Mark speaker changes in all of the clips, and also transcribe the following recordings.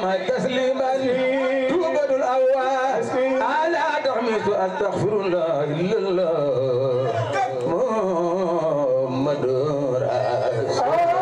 Speaker 1: وسلم تسليما توبد الأواس على تحميس أستغفر الله إلا الله محمد رسول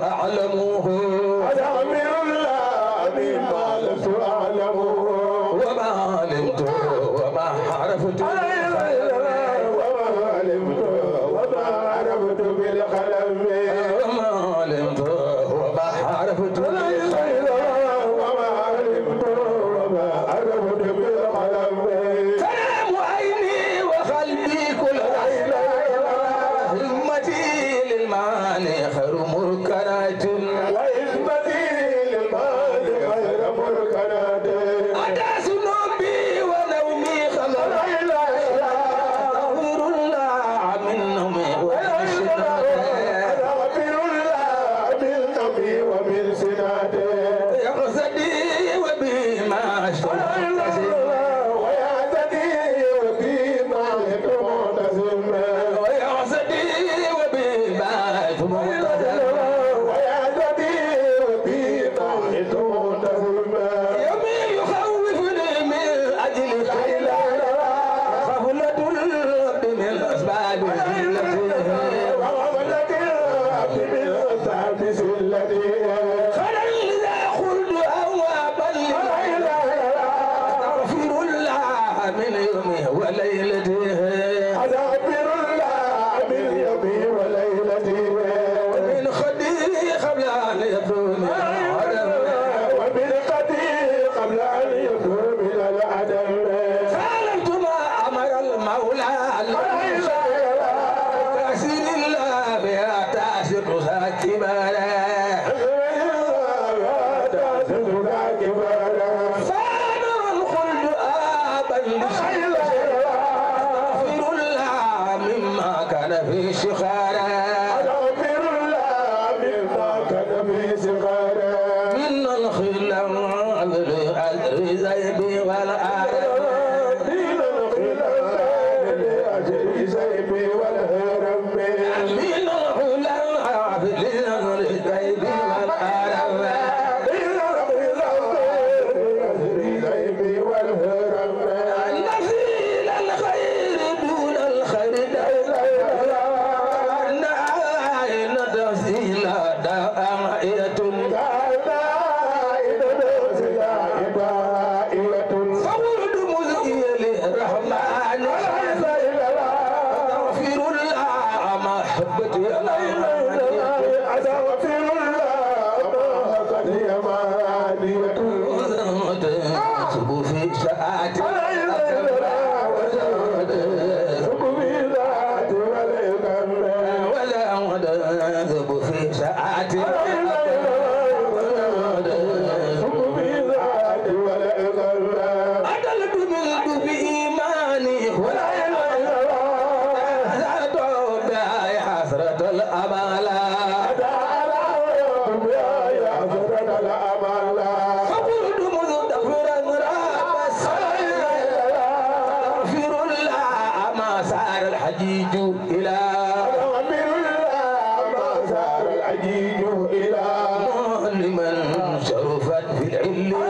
Speaker 2: أعلمه أستغفر الله مما لم
Speaker 1: الرزق والآرام
Speaker 2: أستغفر الله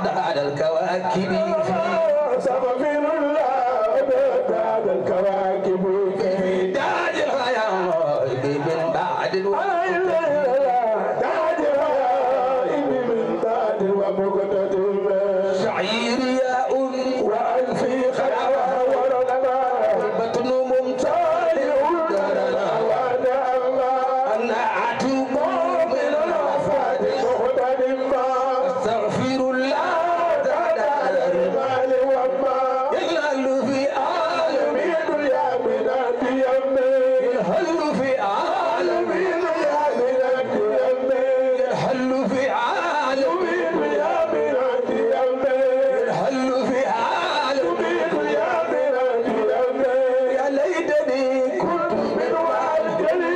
Speaker 1: دعا الكواكب
Speaker 2: سفير الله دعا الكواكب
Speaker 1: في تاج الغيائب من بعد
Speaker 2: تاج الغيائب من تاج ومقتدم
Speaker 1: شعير ياء
Speaker 2: وألفي خلوى ورنما
Speaker 1: والبطن ممتلئ درنا
Speaker 2: وأنا الله
Speaker 1: أنا عتوب من الوفاة
Speaker 2: مقتدم
Speaker 1: أستغفر الله تعالى
Speaker 2: المال وما
Speaker 1: يجعل في عالم
Speaker 2: يمين يا بلاد يمين
Speaker 1: يحل في عالم
Speaker 2: يمين يا بلاد يمين
Speaker 1: يحل في عالم
Speaker 2: يمين يا بلاد يمين
Speaker 1: يحل في عالم
Speaker 2: يمين يا بلاد يمين
Speaker 1: يا ليتني كنت
Speaker 2: من والدني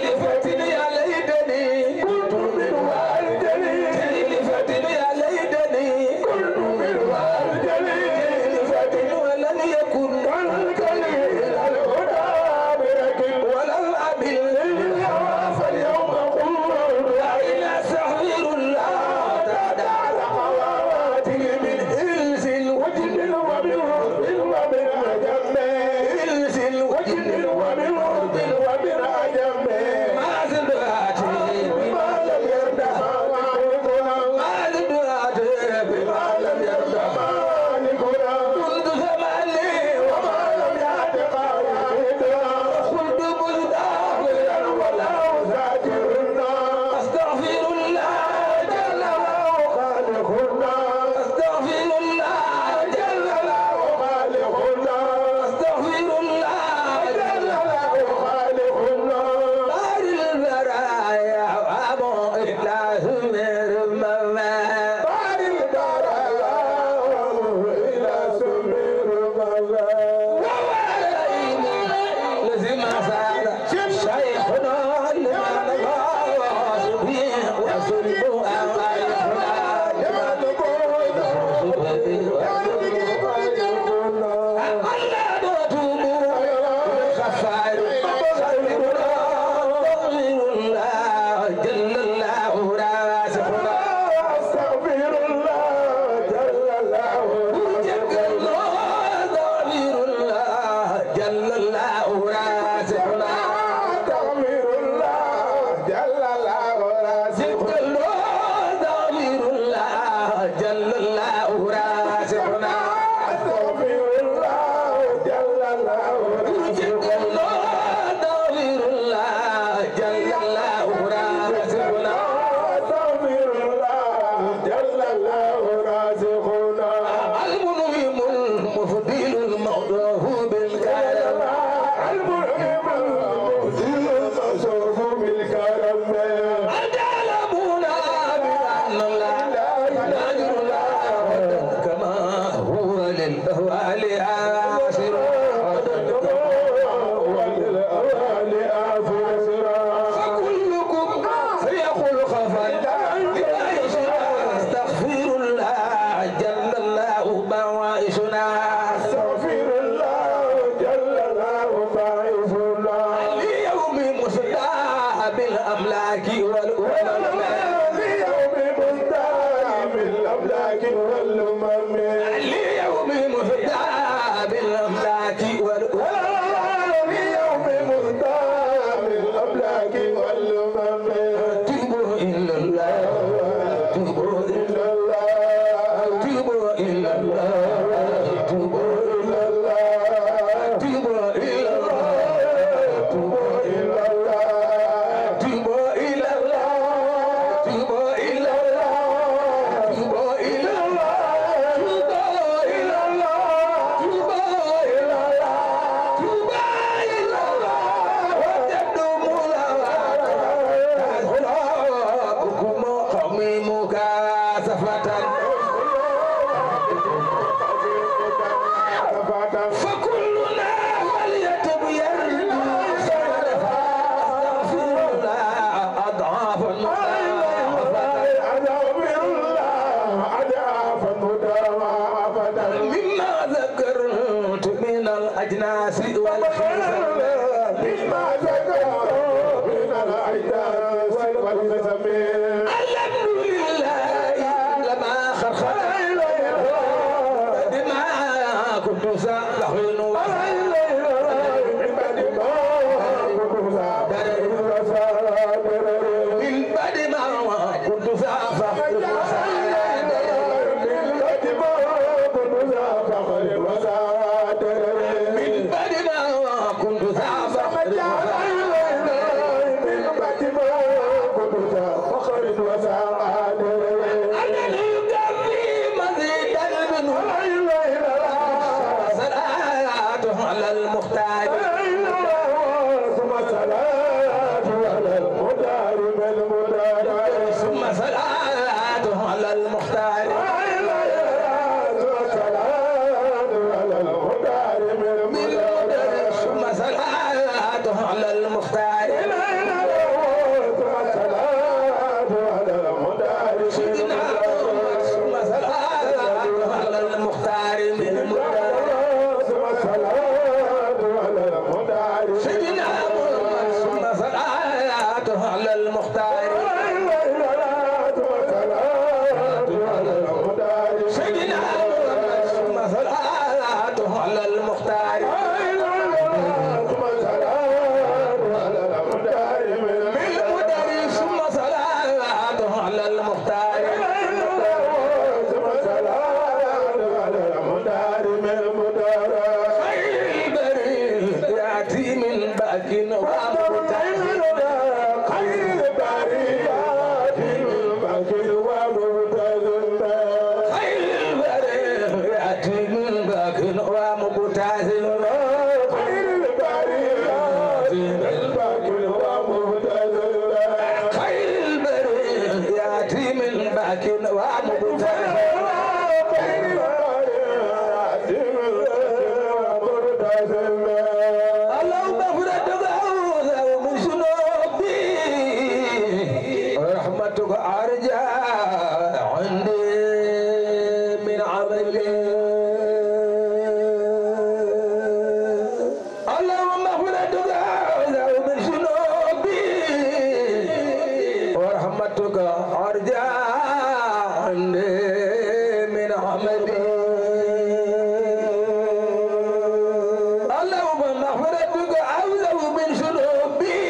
Speaker 1: لفتن يا ليتني
Speaker 2: كنت من والدني
Speaker 1: لفتن يا ليتني
Speaker 2: كنت من والدني
Speaker 1: لفتن ولن يكن
Speaker 2: والكليل الهدى بركب
Speaker 1: ولن أبل
Speaker 2: الهوى فاليوم قول
Speaker 1: إلى سحر الله تعالى
Speaker 2: على خواتي من
Speaker 1: إلس
Speaker 2: وجد ومن رب ومن عجم
Speaker 1: إلس
Speaker 2: وجد ومن رب ومن عجم
Speaker 1: ما زداتي
Speaker 2: ما لم يرد مالكنا
Speaker 1: ما زداتي
Speaker 2: ما لم يرد مالكنا
Speaker 1: كنت زماني
Speaker 2: وما لم يأت قائدنا
Speaker 1: قلت مستغفرا
Speaker 2: ولا ذاكرنا
Speaker 1: أستغفر الله جل
Speaker 2: خالقنا
Speaker 1: أستغفر الله جل
Speaker 2: خالقنا
Speaker 1: أستغفر الله جل
Speaker 2: خالقنا
Speaker 1: بار البرايا وأبو إخلاص من مما
Speaker 2: بار البرايا إلى سمير ملا
Speaker 1: لزم سال شيخنا لمن غاص به وسلب أمائنا
Speaker 2: لمن بود
Speaker 1: ألا نتوب خفار سلمنا تغفر الله جل الله راسخنا
Speaker 2: أستغفر الله جل الله
Speaker 1: جل الله تغفر الله جل الله راسخنا
Speaker 2: أستغفر الله جل الله
Speaker 1: جل الله تغفر الله جل الله راسخنا
Speaker 2: أستغفر الله جل الله
Speaker 1: جل الله تغفر الله جل الله راسخنا
Speaker 2: أستغفر الله جل الله رازقنا
Speaker 1: المنعم المفضل الموضوع بالكرم
Speaker 2: المنعم المهزم المصروف بالكرم
Speaker 1: تعلمون بأن الله نجر الله كما هو للأهوال عاشر
Speaker 2: وللأوال آفسرا
Speaker 1: فكلكم سيقول خفا استغفر الله جل الله بوائسنا
Speaker 2: أستغفر الله جل الله باعثنا
Speaker 1: ليوم مصداح بالأملاك والأمم
Speaker 2: ليوم مزداد بالأملاك والأمم
Speaker 1: ليوم مصداح بالأملاك والأمم
Speaker 2: ليوم مزداد بالأملاك والأمم
Speaker 1: توبوا إلى الله توبوا
Speaker 2: إلا الله
Speaker 1: توبوا إلى الله توبوا
Speaker 2: إلا الله
Speaker 1: توبوا إلى الله
Speaker 2: إلا الله
Speaker 1: توبوا إلى الله توبوا إلى الله توبوا إلى الله توبوا إلى الله توبوا إلى الله توبوا إلى الله وتبدوا ملواتكم قومي مكاسفة فكلنا فليتب يرجو سلفا أستغفر الله أضعافا مما ذكرت من الأجناس والخزم الحمد لله لما خلق اللهم مغفرتك أولى من ذنوبي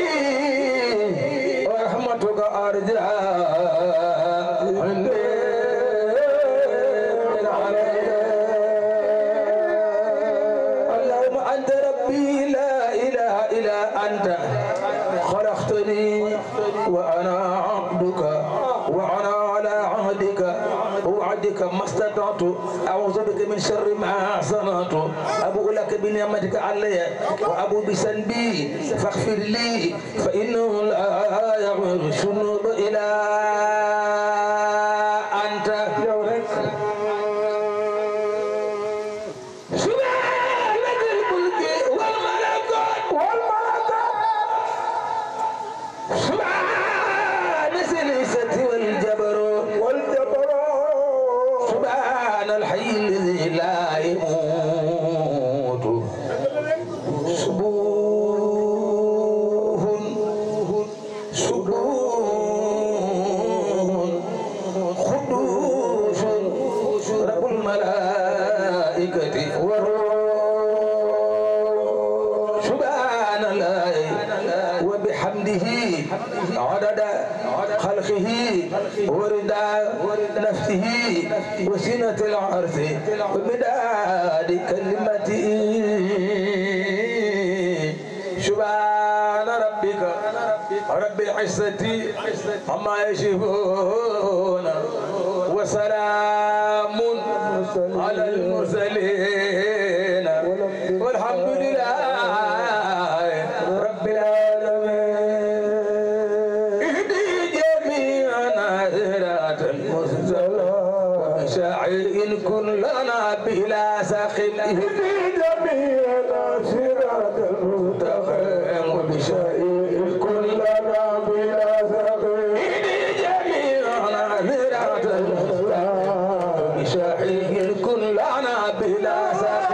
Speaker 1: ورحمتك أرجى عندي من عليك اللهم أنت ربي لا إله إلا أنت خلقتني وأنا عبدك وأنا على عهدك ووعدك ما استطعت أعوذ بك من شر ما صنعت أبوء لك بنعمتك علي وأبوء بذنبي فاغفر لي فإنه لا يغفر الذنوب إلا أنت سبحان ذي الملك والملكوت سبحان ذي العزة والجبروت سبحان الحي الذي لا يموت سبوح قدوس رب الملائكة والروح سبحان الله وبحمده عدد خلقه ورضا نفسه وسنة العرش ومداد كلمته سبحان ربك رب العزة عما يصفون وسلام على المرسلين والحمد لله رب العالمين اهدي جميعنا صراط المستقيم شاعر كن لنا بلا ساخن اهدي جميعنا صراط المستقيم وبشائر كن لنا بلا ساخن اهدي جميعنا صراط المستقيم بشائر كن لنا بلا ساخن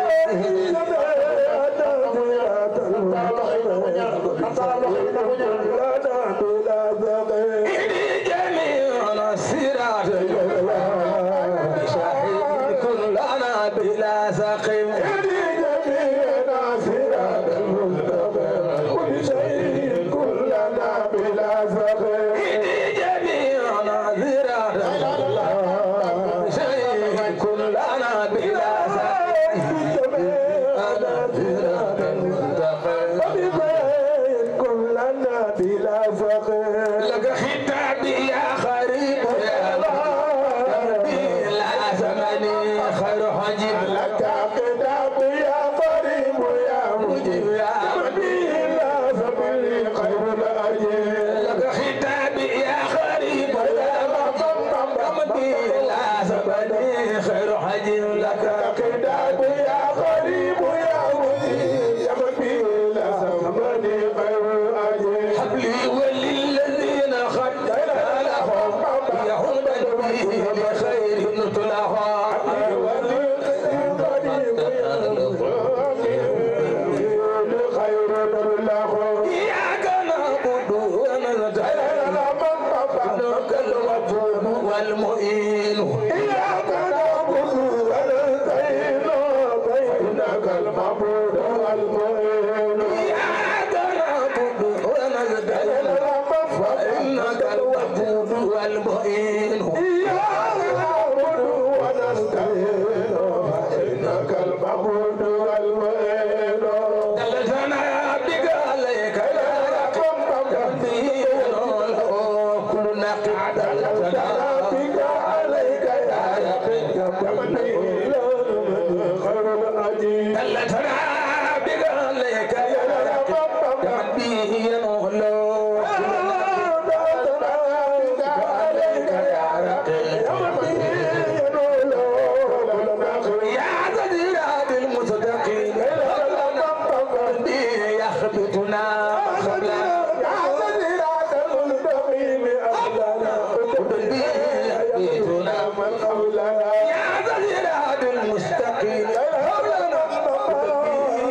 Speaker 1: بلا سقيم وبشيء كلنا بلا سقيم جميعنا ذراعا بشيء كلنا بلا سقيم وبشيء كلنا بلا سقيم لك خطابي يا خريب يا خير حجيب لك كتاب يا قريب يا مجيب يا مدين لا سبيل خير الأجيب لك ختاب يا خريب يا مدين لا سبيل خير حجيب لك كتاب يا قريب يا مجيب يا مدين لا سبيل خير الأجيب حبلي وللذين خجلهم يهون به لخير نطلها والمؤين إياك نعبد ونستعين إنك المعبود والمؤين إياك نعبد ونستعين فإنك المعبود والمؤين إياك نعبد ونستعين فإنك المعبود والمؤين دلتنا بك عليك يا رب تنبيه كل نقد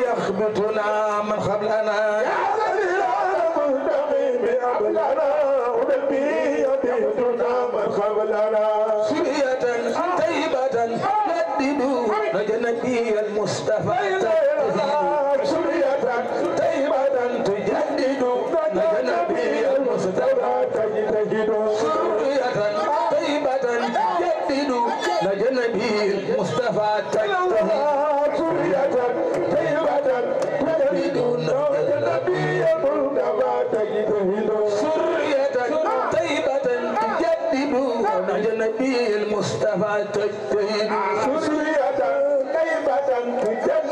Speaker 1: يخبطنا من قبلنا يا سرية طيبة ندي نبي المصطفى سرية طيبة تجدد نبي المصطفى تجدد سرية طيبة تجدد نبي المصطفى تجدد سرية طيبة تجدد نبي المصطفى تجدد سرية طيبة تجدد نبي المصطفى تجدد سرية طيبة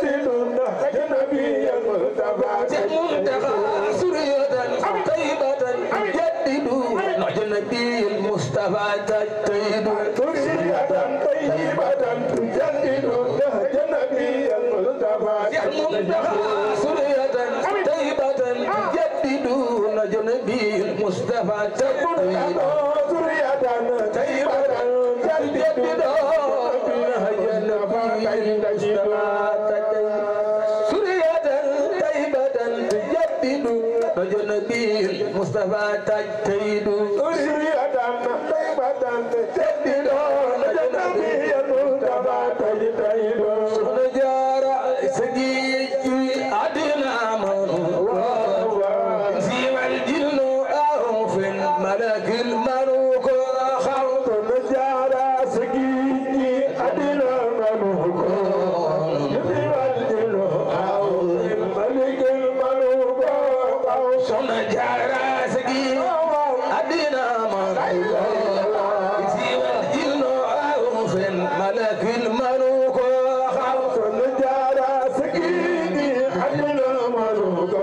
Speaker 1: تجدد نبي المصطفى تجدد سرية طيبة تجدد نبي المصطفى تجدد سرية طيبة تجدد نبي المصطفى سرية طيبة تجدد نبي المصطفى تجدد سرية طيبة تجدد نبي المصطفى تجدد سرية طيبة تجدد نبي المصطفى تجدد سنجار سجيجي عدنا من سيما الجن أو في الملك الملوك خوف نجار سجيجي عدنا من سيما الجن أو في الملك الملوك سنجار سجيجي عدنا من سيما الجن أو في الملك الملوك خوف نجار سجيجي عدنا ملوك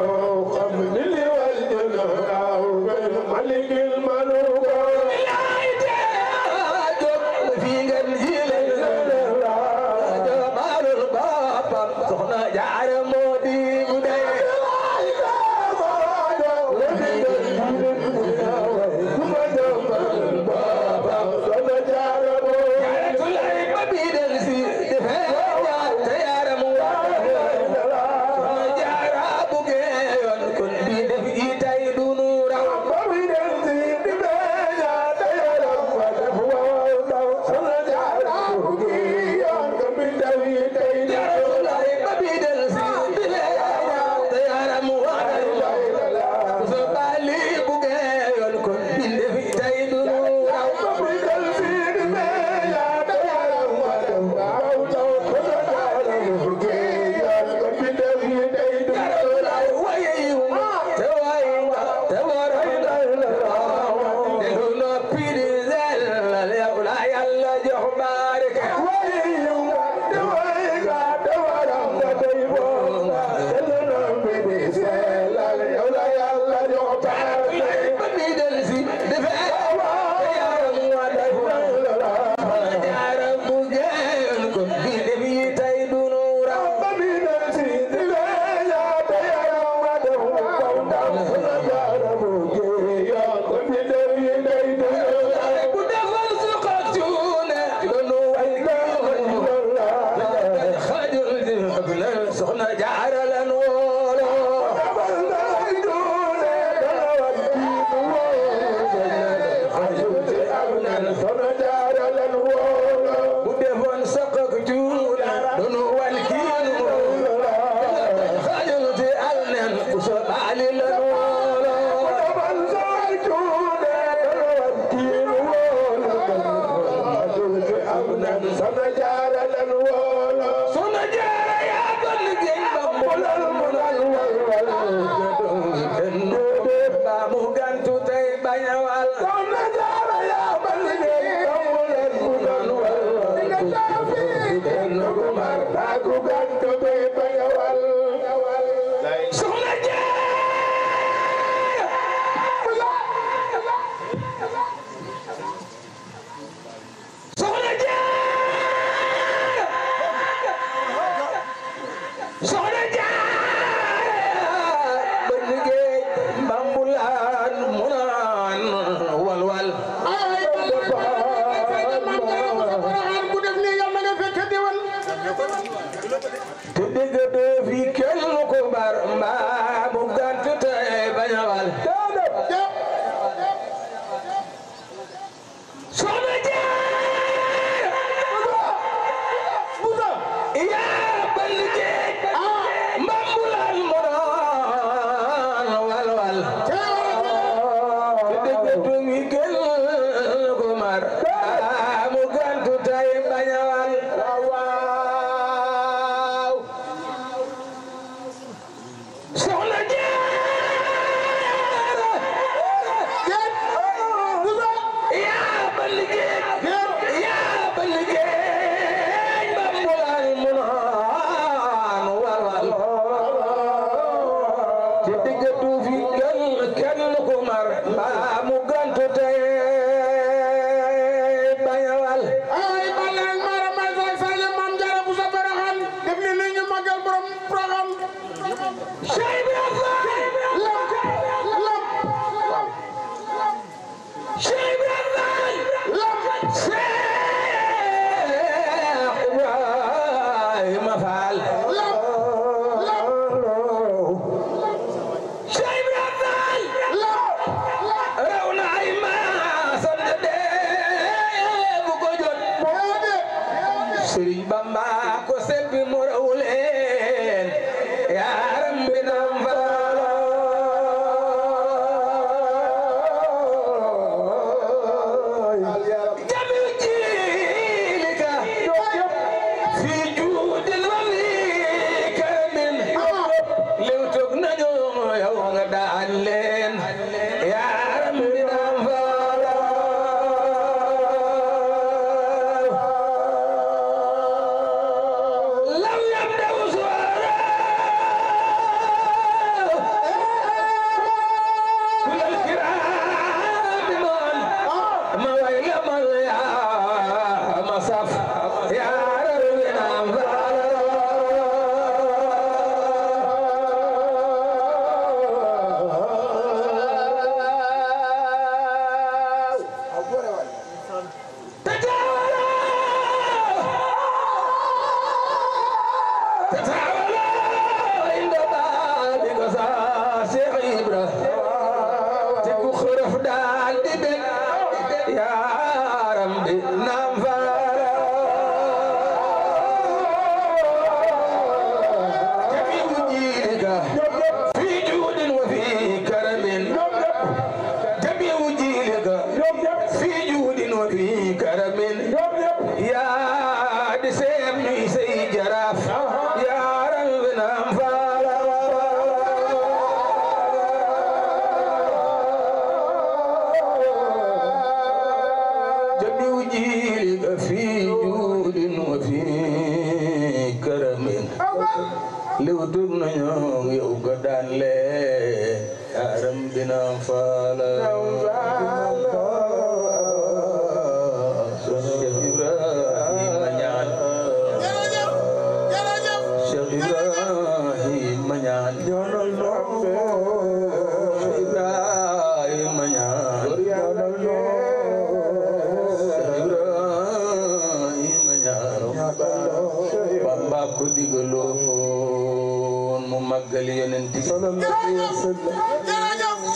Speaker 1: قبل والجن أو في الملك الملوك في جنجيل جمال البابا سخنا جار مودي بدي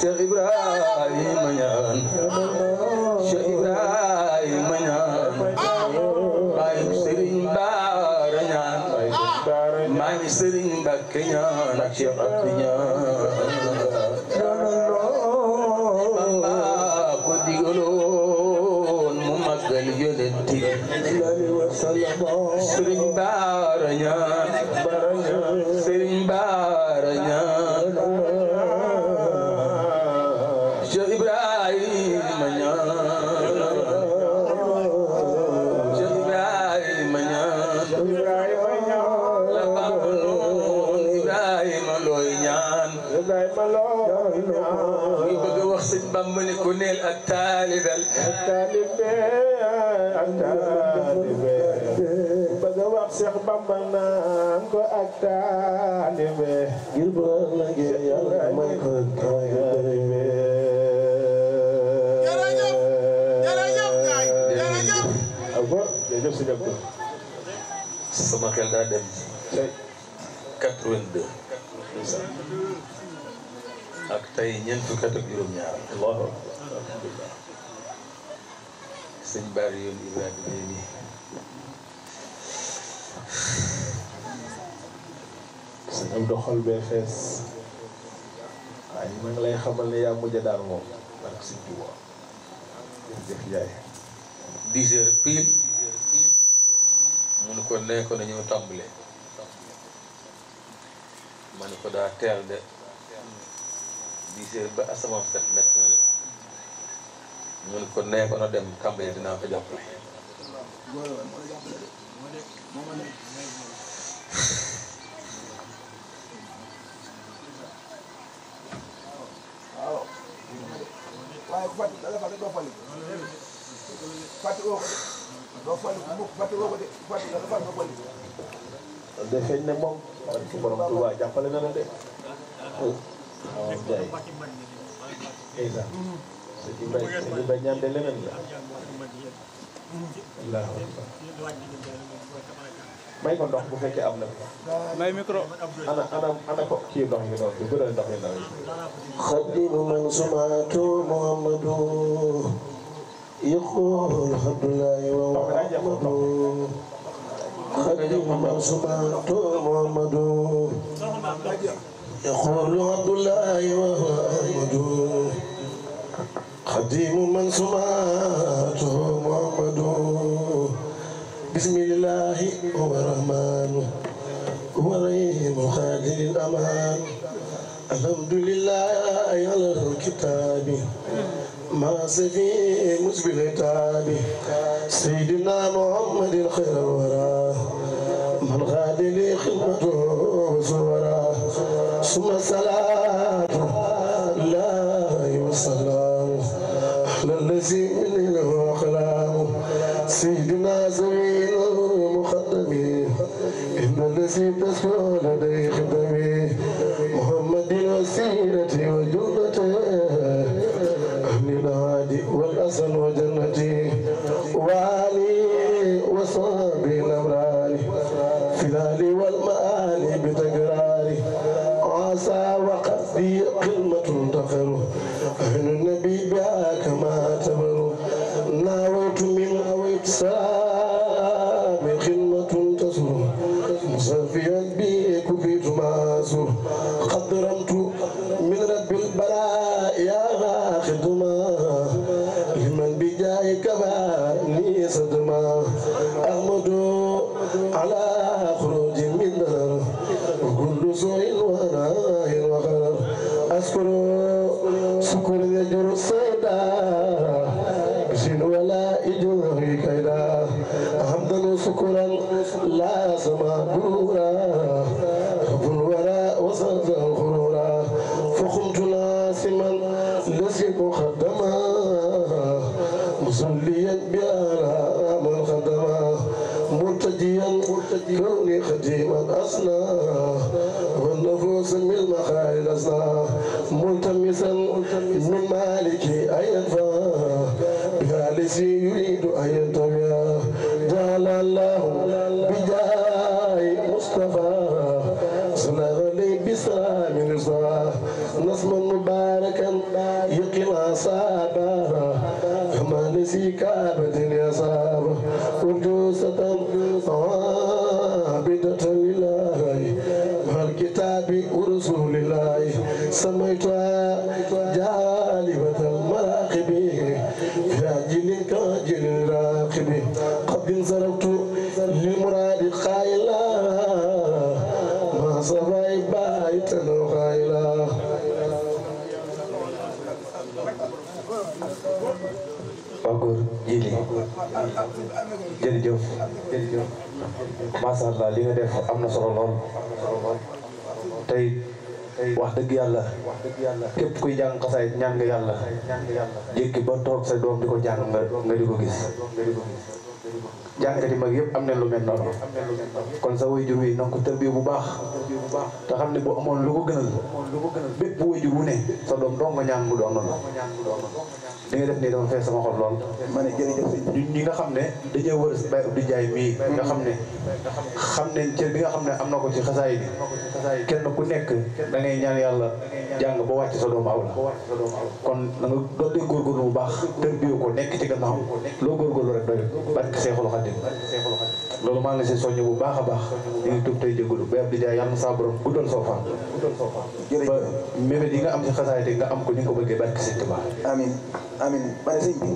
Speaker 1: Cheikh Ibrahima ñaan Cheikh Ibrahima ñaan Baay Serigne Bara ñaan Maam Serigne Mbacké ñaan ak Cheikh Abdou ñaan Bamba ko digaloon mu màggal yonent bi Serigne Bara ñaan Serigne Bara ñaan Cheikh Ibrahima ñaan Cheikh Ibrahima ñaan la Bamba noon Ibrahima looy ñaan muy bëgg a wax sëñ Bamba ne ko neel ak taalibel
Speaker 2: bëgg a wax Cheikh Bamba naan ko ak taalibe ngir bu la Yàlla may ko taalibe
Speaker 1: sama xel daa dem ci 82 ak tey ñeent fukki at ak juróom-ñaar Allahu akbar sëñ Bara yoon Ibrahima léegi
Speaker 2: sëñ Abdou xol bee fees waaye ma ngi lay xamal ne yaa mujj daal moom ak sëñ Tuuba jëf jaay
Speaker 1: 10 heures pile mu ne ko nee ko nañu tàmbalee ma ne ko daa teel de 10 heures ba asamaan set nekk na de mu ne ko nee ko na dem tàmbalee dinaa ko jàppale
Speaker 3: waaye ku fàtte dala fàtte doo fàtte fàtte woo ko de doo fàtte woo ko de fàtte dala fàtte doo fàtte
Speaker 2: de feeñ ne moom ci borom Tuuba jàppale na la de waaw jaay Isa sëñ Ibrahima ñaan de leneen la Allahu akbar may ko ndox bu fekkee am na
Speaker 4: may micro
Speaker 2: ana ko kii ndox yi noonu bëral ndox yi ndaw yi
Speaker 5: خدم من سمعت محمد يقول عبد الله ومحمد خدم من سمعت محمد يقول عبد الله وهو أحمد خدم من سمعت محمد بسم الله هو الرحمن هو الرحيم خادم الأمان الحمد لله على الكتاب ما سفي مسبل الكتاب سيدنا محمد خير الورى من غاد لي خدمته وزورا ثم الصلاة الله والسلام على الذي منه أقلام سيدنا زميل المقدم إن الذي تسكن لديه خدمي محمد وسيلتي وجنتي أهل الهادي والأسن وجنتي وعلي وصحبه الأمرار في الآل والمآل بتكرار عسى وقفي قلمة تخر أهل النبي بها كما تبر ناويت من سلام خدمة تسر مصفيا بي كفيت ماسر قد رمت من رب البلاء يا خدمة لمن بجايك باني صدمة أحمد على خروج من دار وكل سوء وناه وغرر أذكر سكر يجر الصيدا بسين ولا إجره كيدا حمدا شكرا لا سما برورا حب الورى وسط الغرورا فخمت ناسما لسي مخدما مصليا بأعلى من خدما مرتجيا كوني خديما أصنع والنفوس من المخارج أصنع ملتمسا من مالك أن ينفع بجالسي يريد أن ينتبه جعل الله بجاه مصطفى صلى عليه بسلام رضا نصما مباركا يقنا صابا كما نسي كعبة يصاب أرجوسة عابدة لله مع الكتاب ورسول الله سميتها جالبة المراقب في عجل كاجل الراقب قد انصرفت للمراد قائلا ما صفى بايتا وقائلا
Speaker 4: Bagur Jili jërëjëf masha Allah li nga def am na solo lool tey wax dëgg yàlla képp kuy jàng xasaayit ñaan nga yàlla jékki ba toog sa doom di ko jàng nga di ko gis jàngkat yi mag yëpp am na lu mel noonu kon sa waajur wi na nga ko tërbiye bu baax te xam ne bu amoon lu ko gënal bépp waajur wu ne sa doom dong nga ñaan mu doon noonu li nga def nii dama fees sama xol lool.
Speaker 3: ma ne jërëjëf
Speaker 4: ñun ñi nga xam ne dañoo wër Baye Abdou Ndiaye mii nga xam ne cër bi nga xam ne am na ko ci xasaay bi kenn ku nekk da ngay ñaan yàlla jàng ba wàcc sa doomu aw la kon da nga doon dee góorgóorlu bu baax tërbiye ko nekk ci gannaaw loo góorgóorlu rek doy barke Seexul Xadiim loolu maa ngi la si soññ bu baax a baax ñu ngi tuub tey jégalu Baye Abdou Ndiaye yàlla na saa borom guddal soo fan ba mébét yi nga am ci xasaay te nga am ko ni nga ko bëggee barke Sëñ Tuubaa
Speaker 3: amin amin ma ne sëñ bi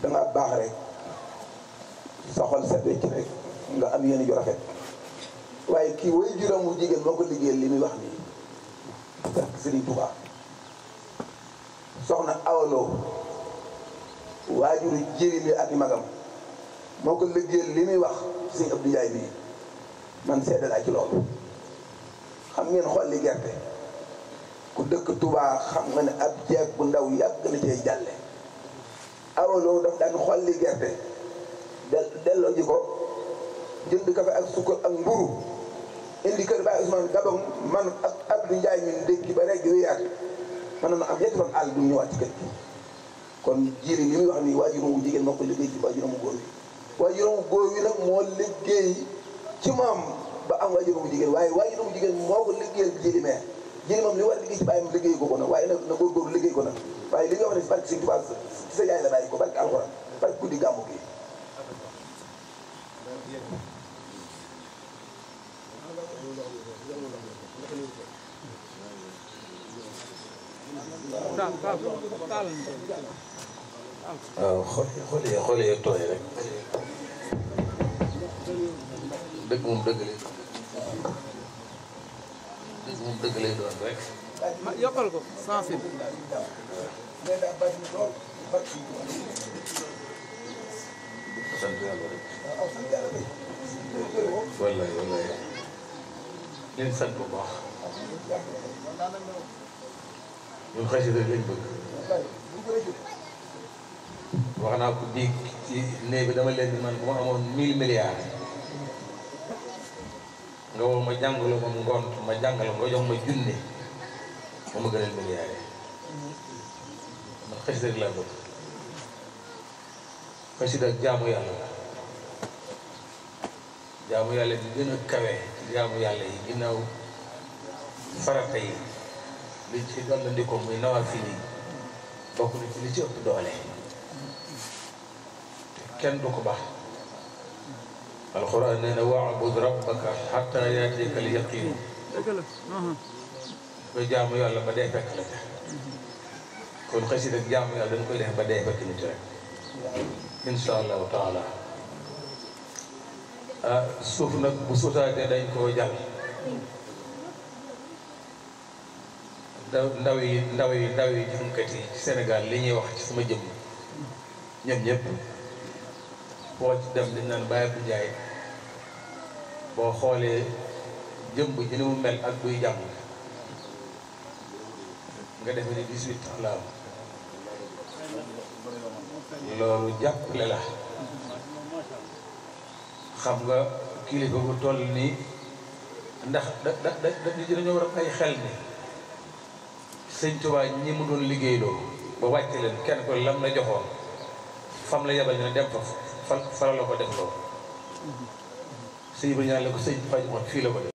Speaker 3: danga baax rek sa xol set wecc rek nga am yéen ju rafet waaye kii way juróom mu jigéen moo ko liggéeyal li muy wax nii ak Sëriñ Tuubaa soxna awaloo waajuru jëri mi ak magam moo ko liggéeyal li muy wax Sëriñ Abdou Ndiaye bii man seede laa ci loolu xam ngeen xolli gerte ku dëkk Touba xam nga ne ab jeeg bu ndaw yàgg na cee jàlle awaloo daf daan xolli gerte delloo ji ko jënd kafe ak sukkar ak mburu indi kër Baye Ousmane Gabon man ak Abdou Ndiaye ñun ndékki ba rek wéyaat man na am ñetti fan àll du ñëwaat ci kër gi kon jiiri li muy wax nii waajuram wu jigéen moo ko liggéey ci waajuram wu góor wi waajuram wu góor wi nag moo liggéey ci moom ba am waajuram wu jigéen waaye waajuram wu jigéen moo ko liggéeyal jiiri meer jëli moom li war a liggéey ci bàyyi moom liggéey ko nag waaye nag na góorgóorlu liggéey ko nag waaye li nga wax ne si barke Sëñ Tuubaa ci sa yaay la bàyyi ko barke alxuraan barke guddi gàmmu gi
Speaker 1: waaw xool yi tooy rek dëgg moom dëgg lay doon rek.
Speaker 6: ma yokkal ko 100
Speaker 1: sant yàlla rek. wallaay leen sant bu baax. ñun xasida lañ bëgg. wax naa ko bii ci néeg bi dama leen di man bu ma amoon 1000 milliards. nga woo ma jàngalo ma ngont ma jàngalo nga jox ma junne ba ma gënal milliards man xasida rek laa bëgg xasida ak jaamu yàlla la jaamu yàlla bi gën a kawe ci jaamu yàlla yi ginnaaw farata yi li ci dollandi ko muy nawaafil yi bokk na ci li ci ëpp doole kenn du ko baax alxuraan nee na wa'bud rabbaka hatta yaatiyaka al-yaqiin koy jaamu yàlla ba dee fekk la ca kon xasida ak jaamu yàlla dañ koy def ba dee fekk nit rek insha allahu taala suuf nag bu sutaatee dañ koo jàll ndaw yi jëmkat yi ci Sénégal li ñuy wax ci sama jëmm ñoom ñëpp boo ci dem dañ naan Baye Abdou Ndiaye boo xoolee jëmb ji ni mu mel ak buy jàng nga defe ni 18 ans la am loolu jàppale la xam nga kilifa bu toll nii ndax dañoo war a ay xel ni sëñ Tuubaa ñi mu doon liggéeyloo ba wàcce leen kenn ko lam la joxoon fam la yebal ñu ne dem fa la ko def loo sëñ bi ñaan la ko sëñ Tuubaa joxoon fii la ko def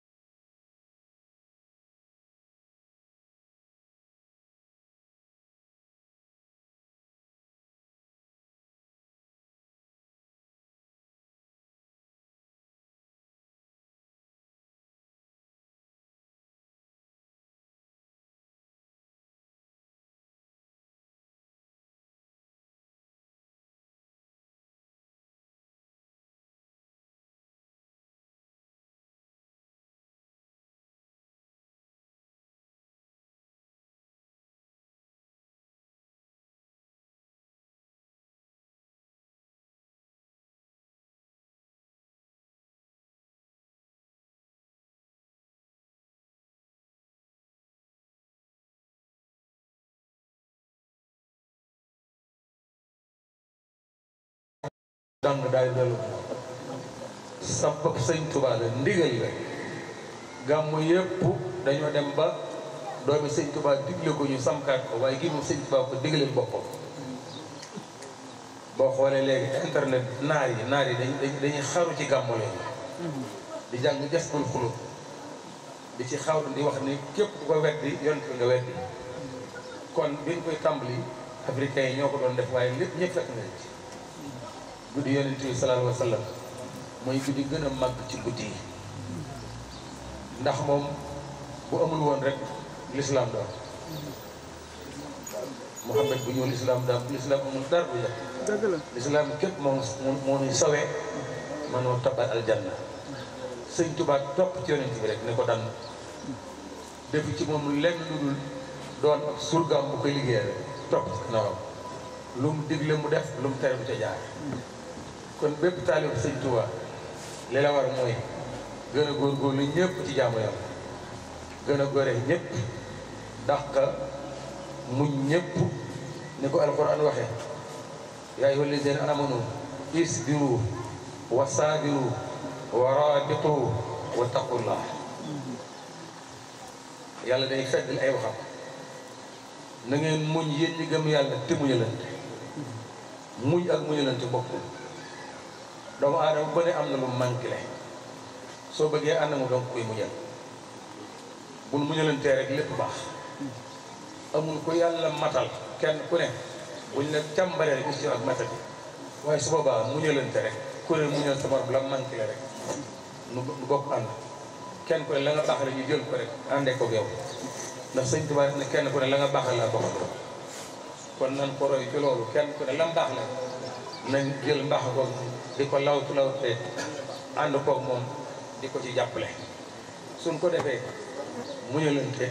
Speaker 1: dang daay dellu sabab sëñ Tuubaa la ndigal la gàmmu yépp dañoo dem ba doomi sëñ Tuubaa digle ko ñu samkaat ko waaye gi moom sëñ Tuubaa ko digleel boppam boo xoolee léegi internet naar yi dañuy xaru ci gàmmu lañu di jàng Jasbul Xuluub di ci xaw di wax ni képp ku ko weddi yonent nga weddi kon biñ koy tàmbali africain yi ñoo ko doon def waaye lépp ñëpp fekk nañ ci guddi yonent bi sallallahu alayhi wa sallam mooy guddi gën a màgg ci guddi yi ndax moom bu amul woon rek l'islam doon Muhammad bu ñëw l'islam daal l'islam amul dara bu yàq
Speaker 6: dëgg la
Speaker 1: l'islam képp moo ñuy sawee manoo tabal aljanna sëñ Tuubaa topp ci yonent bi rek ne ko dann def ci moom lenn lu dul doon ak surgaam bu koy liggéeyee rek topp ci kanamam lu mu digle mu def lu mu tere bu ca jaar kon bépp taalib sëñ Tuubaa li la war mooy gën a góorgóorlu ñëpp ci jaamu yàlla gën a gore ñëpp dàq muñ ñëpp ni ko alquran waxe yaa ayyuha llazina amanu isbiru wa saabiru wa raabitu wa taqullah yàlla day feddal ay waxam na ngeen muñ yéen ñi gëm yàlla te muñalante muñ ak muñalante bokkul doomu aadama ba ne am na lu manqué soo bëggee ànd mu donc koy muñal bul muñalantee rek lépp baax amul ko yàlla matal kenn ku ne buñ la càmbaree rek gis ci ak matal waaye su boobaa muñalante rek ku ne muñal sama la manqué rek nu bokk ànd kenn ku ne la nga baax la ñu jël ko rek àndee ko yow ndax sëñ Tuubaa ne kenn ku ne la nga baax la bokk kon nan ko roy ci loolu kenn ku ne lam baax la nañ jël mbaax ko di ko lawtee ànd koog moom di ko ci jàppale suñ ko defee muñalante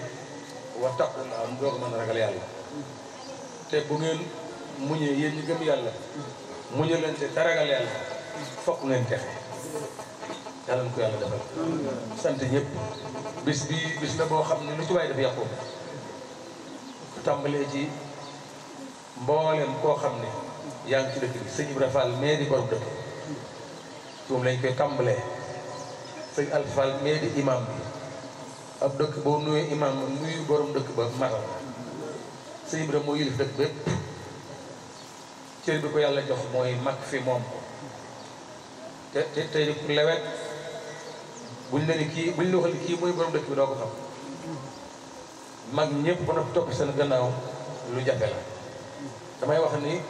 Speaker 1: wa taqullah am doog mën a ragal yàlla te bu ngeen muñee yéen ñi gëm yàlla muñalante te ragal yàlla fokk ngeen texe yàlla na ko yàlla defal sant ñëpp bis la boo xam ne lu ci waay def yàqu tàmbalee ci mboolem koo xam ne yaa ngi ci dëkk bi sëñ Ibra Fall mee di borom dëkk ci moom lañ koy tàmbalee sëñ Alfa Fall mee di imam bi ab dëkk boo nuyee imam nuyu borom dëkk ba matal sëñ Ibra moo yilif dëkk bépp cër bi ko yàlla jox mooy mag fi moom ko te tey ku lewet buñ la ni kii buñ la waxal ni kii mooy borom dëkk bi doo ko xam mag ñëpp ba noppi topp seen gannaaw lu jafe la damay wax ni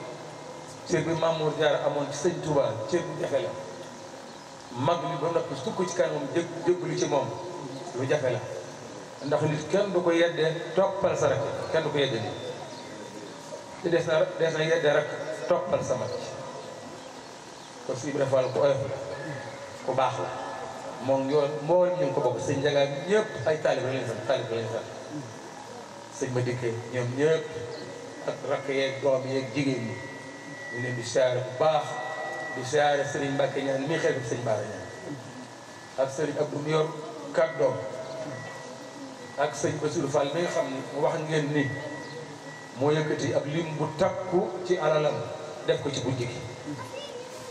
Speaker 1: cër bi Mamour Diarra amoon ci sëñ Touba cër bu jafe la mag li ba noppi sukk ci kanamam jébbalu ci moom lu jafe la ndax nit kenn du ko yeddee toppal sa rek kenn du ko yeddee nii te des na yeddee rek toppal sa mag kon si Ibra Fall ku oyof la ku baax la moom yoon moo ñu ngi ko bokk sëñ Njaga ñëpp ay taalib lañu sant sëñ ma dikkee ñoom ñëpp ak rakk yeeg doom yeeg jigéen ñi ñu leen di siyaare bu baax di siyaare sëriñ Mbàkke ñaan mii xel bi sëñ Baara ñaan ak sëriñ Abdou yor kàddoom ak sëñ Bassirou Fall mi nga xam ni wax ngeen ni moo yëkkati ab lim bu takku ci alalam def ko ci guddi gi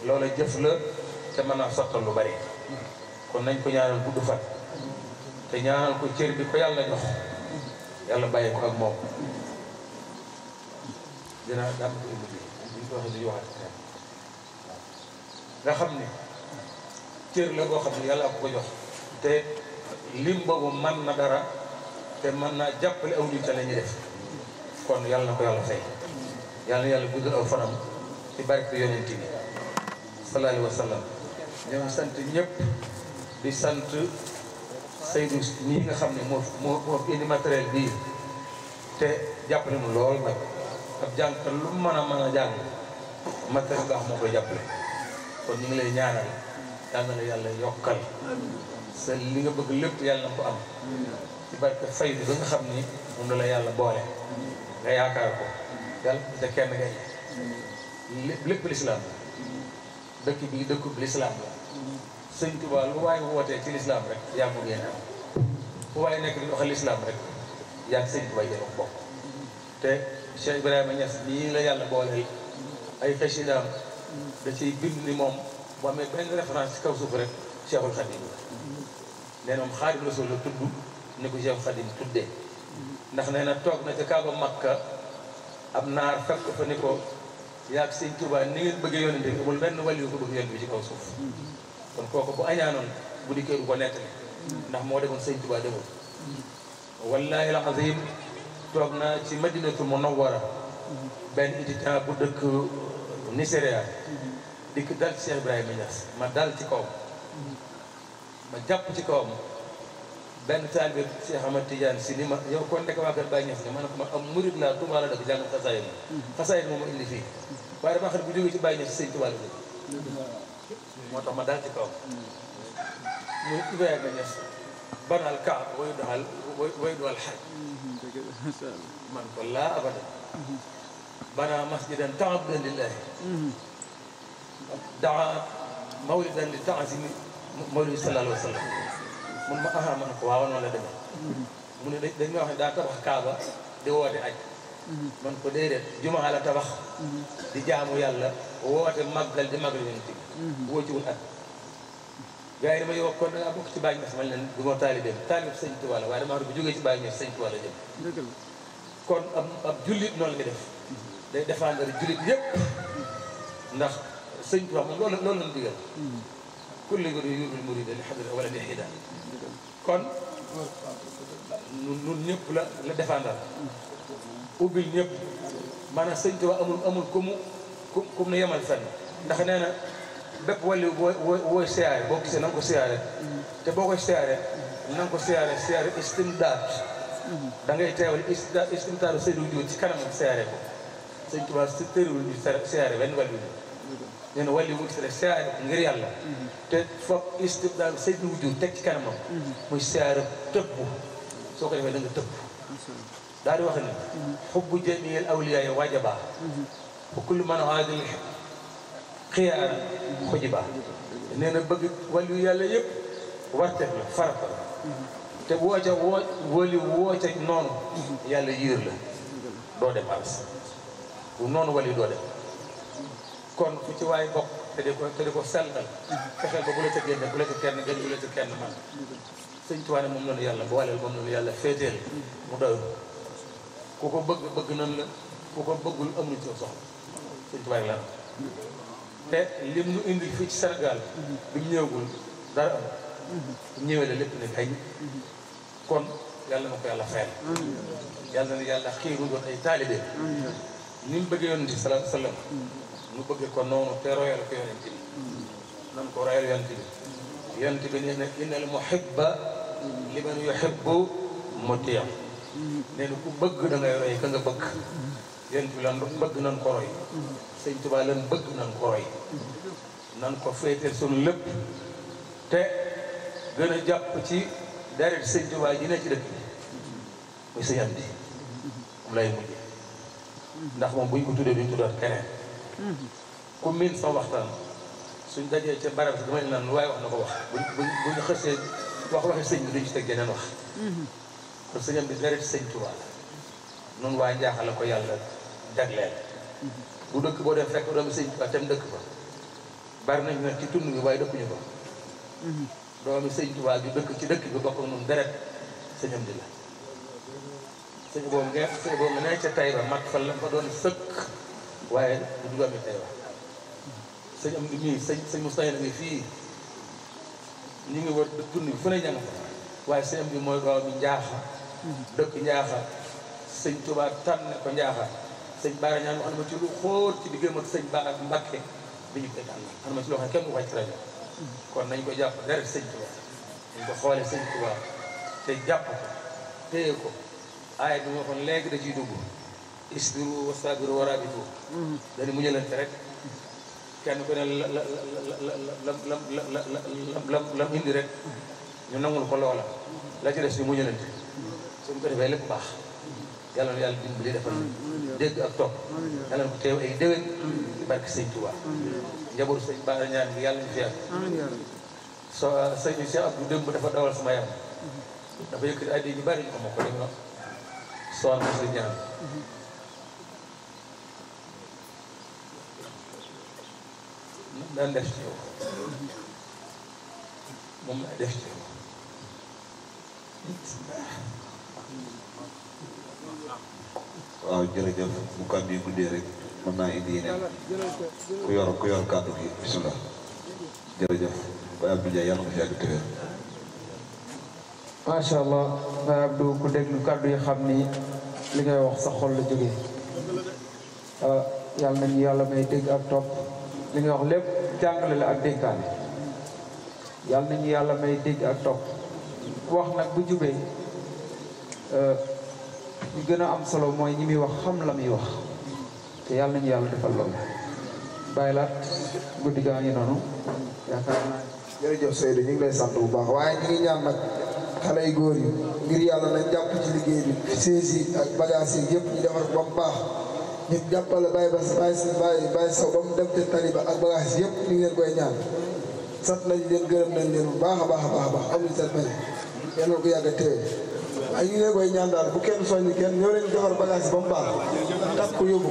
Speaker 1: loola jëf la te mën naa sottal lu bari kon nañ ko ñaanal gudd fan te ñaanal ko cër bi ko yàlla jox yàlla bàyyi ko ak moom dinaa daan ko indi bi buñ ko waxee duñu waxat nga xam ni cër la boo xam ne yàlla ko jox te lim boobu man na dara te mën naa jàppale aw nit la ñuy def kon yàlla na ko yàlla fay yàlla na yàlla guddal aw fanam ci barke yonent bi sallallahu alayhi wa sallam ñoo ngi sant ñëpp di sant Seydou nii nga xam ne moo indi matériel bii te jàppale mu lool nag ab jàngkat lu mën a jàng matériel baax moo koy jàppale kon ñu ngi lay ñaanal yal na la yàlla yokkal sa li nga bëgg lépp yàlla na ko am ci barke faydu ba nga xam ni moom la yàlla boole nga yaakaar ko yàlla te kenn ngay lépp lislaam la dëkk bi dëkkub lislaam la sëñ Tuubaa lu waaye wootee ci lislaam rek yaa ko ngeen am fu waaye nekk di doxal lislaam rek yaa sëñ Tuubaa jël bokk te Cheikh Ibrahima Niass nii la yàlla booleel ay xasidaam da ciy bind ni moom bu amee benn référence ci kaw suuf rek Cheikhul Khadim la nee na moom Xaadimu Rasuul la tudd ni ko Cheikhul Khadim tuddee ndax nee na toog na ca Kaaba Makka ab naar fekk fa ni ko yaag sëñ Tuubaa ni ngeen bëggee yonente bi amul benn wàll yu ko bëgg yonente bi ci kaw suuf kon kooku bu añaanoon bu dikkee du ko nettali ndax moo demoon sëñ Tuubaa demul wallaahi al-aziim toog naa ci Madinatul Munawwara benn étudiant bu dëkk Nigeria dikk dal ci Cheikh Ibrahima Niass ma dal ci kawam ma jàpp ci kawam benn taalibe Cheikh Ahmad Tidiane si ni ma yow kon nekk waa kër Baye Niass ni ma ne ko ma am murid laa Tuubaa la dëkk jàng xasaayid moom ma indi fii waaye dama xam ne bu jógee ci Baye Niass sëñ Tuubaa la dëkk moo tax ma dal ci kawam muy Ibrahima Niass banal Kaaba way doxal xaj man ko laa abada bana masjidan ta'abbudan lillahi daa mawlidan li ta'zimi mawlid sallallahu alayhi wa sallam mun ma aha man ko waaw noonu la demee mu ne dañ ma wax ne daa tabax Kaaba di woote aj man ko déedéet jumaa la tabax di jaamu yàlla woote màggal di màggal yonent bi woo ci wul at gars yi dama yow kon da ngaa bokk ci Baye Niass man leen du ma taalibeem taalib sëñ Tuubaa la waaye dama bu jógee ci Baye Niass sëñ Tuubaa la jëm kon ab jullit noonu la def day défendre jullit yëpp ndax sëñ Tuubaa moom loolu lañu digal kulli yuriidul muriida li hadra wala li hida kon nun ñëpp la défendre ubbil ñëpp maanaam sëñ Tuubaa amul ku mu ne yemal fenn ndax nee na bépp wàllu wooy siyaare boo gisee na nga ko siyaare te boo koy siyaare na nga ko siyaare istimdaad da ngay teewal istimdaadu Seydou Diouf ci kanam siyaare ko sëñ Tuubaa si tëriwul ñu siyaare benn wàllu nee na wàllu mu gis rek siyaare ko ngir yàlla te foog istimdaadu Seydou Diouf teg ci kanamam muy siyaare tëbb soo ko defee da nga tëbb daal di wax ne xubbu jamiil awliyaa wajaba fa kullu man aadil xiyaara xujiba nee na bëgg wàllu yàlla yëpp warteef la farata la te woo ca noonu yàlla yiir la doo dem aras bu noonu wàllu doo dem kon fu ci waay bokk te di ko sellal fexeel ba bu la ca génne bu la ca kenn gën bu la ca kenn man sëñ Tuubaa ne moom noonu yàlla booleel moom noonu yàlla féeteel mu doy ku ko bëgg nan la ku ko bëggul amul ci soxla sëñ Tuubaa la te lim nu indi fii ci Sénégal bi mu ñëwagul dara am
Speaker 4: ñëwee la lépp ne kañ kon yàlla na ko yàlla fayal yàlla na yàlla xiiru doon ay taalibe ni mu bëggee yonent bi sallallahu alayhi wa sallam nu bëggee ko noonu te royal ko yonent bi nan ko royal yonent bi yonent bi nee na innal muhibba liman yuhibbu mutiya nee na ku bëgg da ngay roy ka nga bëgg yonent bi lan bëgg nan ko roy sëñ Tuubaa lan bëgg nan ko roy nan ko féeteel sunu lépp te gën a jàpp ci deret sëñ Tuubaa ji ne ci dëkk bi muy sëñ Amdi moom lay mujje ndax moom buñ ko tuddee duñ tuddaat keneen ku miin sama waxtaan suñ dajee ca barab si dama ne naan lu waaye wax na ko wax buñ xësee wax waxi sëñ bi duñ ci teg geneen wax kon sëñ Amdi deret sëñ Tuubaa la noonu waa Njaaxal la ko yàlla jagleel bu dëkk boo def fekk doomi sëñ Tuubaa tam dëkk fa bari nañ nag ci tund bi waaye dëkkuñu fa doomi sëñ Tuubaa bi dëkk ci dëkk bi bokk ak noonu deret sëñ Amdi la sëñ boobu nga ne ca Tayba mat fa la fa doon sëkk waaye du doomi Tayba sëñ Amdi mii sëñ Moustapha ngi fii ñu ngi war tund bi fu ne ñanga fa waaye sëñ Amdi mooy doomi Njaaxa dëkk Njaaxa sëñ Tuubaa tànn ko Njaaxa sëñ Baara ñaan wax na ma ci lu xóor ci diggam ak sëñ Baara Mbàkke bi ñu koy tànn xam na ci loo xam ne kenn du ko ci rajo kon nañ ko jàpp deret sëñ Tuubaa nañ ko xoole sëñ Tuubaa te jàpp ko téye ko aaya bi ma waxoon léegi da ciy dugg isbiru wa sabiru wa rabitu dañu muñalante rek kenn ku ne lam indi rek ñu nangul ko loola la ci des ñu muñalante suñ ko defee lépp baax yàlla na yàlla dimbali defal dégg ak topp yàlla na ko teew ay déwén barke sëñ Tuubaa njabootu sëñ Bara ñaan bi yàlla ñu fi yàgg sëñ Cheikh Abdou démb dafa dawal sama yaram dafa yëkkati ay ñu bari ñu ko ma ko dem soal na sëñ ñaan daan def ci yow moom lay def ci yow
Speaker 7: waaw jërëjëf bu kàddu yi guddee rek mën naa indi yeneen ku yor kàddu gi bisimilah jërëjëf Baye Abdou Ndiaye yàlla nga fi yàgg tëwéer
Speaker 1: macha allah Baye Abdou ku déglu kàddu yi xam ni li ngay wax sa xol la jógee yàlla nañu yàlla may dégg ak topp li ngay wax lépp jàngale la ak dénkaane yàlla nañu yàlla may dégg ak topp wax nag bu jubee ñu gën a am solo mooy ñi muy wax xam la muy wax te yàlla nañu yàlla defal loolu bàyyi laat guddi gaa ngi noonu yaakaar naa
Speaker 8: jërëjëf Seydou ñu ngi lay sant bu baax waaye ñu ngi ñaan nag xale yu góor yi ngir yàlla nañ jàpp ci liggéey bi siège yi ak bagage yi yëpp ñu defar ba mu baax ñu jàppale bàyyi saw ba mu dem te taliba ak bagage yëpp ñu ngi leen koy ñaan sant nañ leen gërëm nañ leen bu baax a baax a baax a baax amuñu seen bëri yéen ko yàgg a téye waaye ñu ngi leen koy ñaan daal bu kenn soññi kenn ñoo leen defar bagage yi ba mu baax takk ko yóbbu